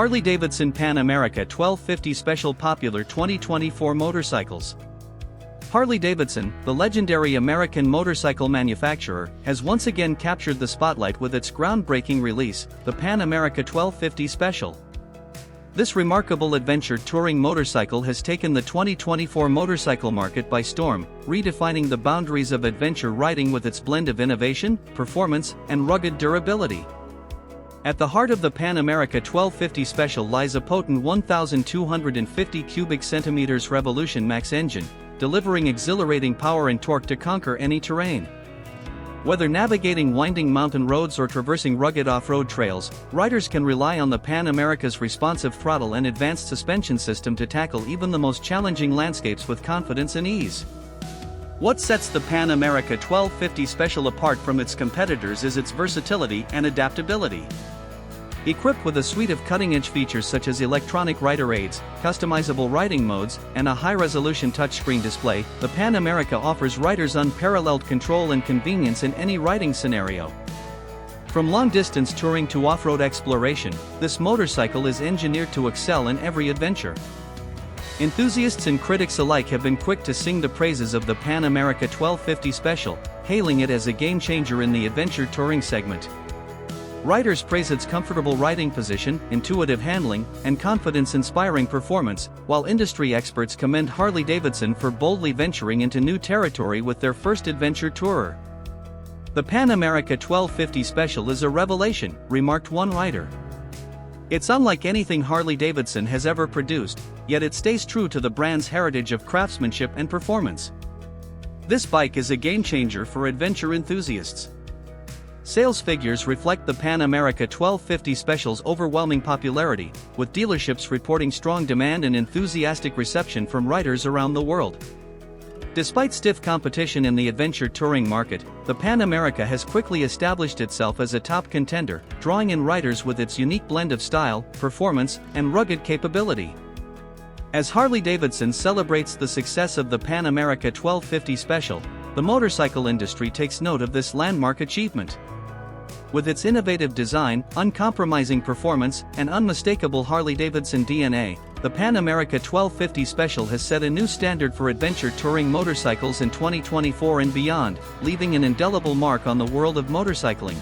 Harley Davidson Pan America 1250 Special Popular 2024 Motorcycles. Harley Davidson, the legendary American motorcycle manufacturer, has once again captured the spotlight with its groundbreaking release, the Pan America 1250 Special. This remarkable adventure touring motorcycle has taken the 2024 motorcycle market by storm, redefining the boundaries of adventure riding with its blend of innovation, performance, and rugged durability. At the heart of the Pan America 1250 Special lies a potent 1,250 cubic centimeters Revolution Max engine, delivering exhilarating power and torque to conquer any terrain. Whether navigating winding mountain roads or traversing rugged off-road trails, riders can rely on the Pan America's responsive throttle and advanced suspension system to tackle even the most challenging landscapes with confidence and ease. What sets the Pan America 1250 Special apart from its competitors is its versatility and adaptability. Equipped with a suite of cutting-edge features such as electronic rider aids, customizable riding modes, and a high-resolution touchscreen display, the Pan America offers riders unparalleled control and convenience in any riding scenario. From long-distance touring to off-road exploration, this motorcycle is engineered to excel in every adventure. Enthusiasts and critics alike have been quick to sing the praises of the Pan America 1250 Special, hailing it as a game-changer in the adventure touring segment. Riders praise its comfortable riding position, intuitive handling, and confidence-inspiring performance, while industry experts commend Harley Davidson for boldly venturing into new territory with their first adventure tourer. The Pan America 1250 Special is a revelation, remarked one rider. It's unlike anything Harley Davidson has ever produced, yet it stays true to the brand's heritage of craftsmanship and performance. This bike is a game-changer for adventure enthusiasts. Sales figures reflect the Pan America 1250 Special's overwhelming popularity, with dealerships reporting strong demand and enthusiastic reception from riders around the world. Despite stiff competition in the adventure touring market, the Pan America has quickly established itself as a top contender, drawing in riders with its unique blend of style, performance, and rugged capability. As Harley Davidson celebrates the success of the Pan America 1250 Special, the motorcycle industry takes note of this landmark achievement. With its innovative design, uncompromising performance, and unmistakable Harley-Davidson DNA, the Pan America 1250 Special has set a new standard for adventure touring motorcycles in 2024 and beyond, leaving an indelible mark on the world of motorcycling.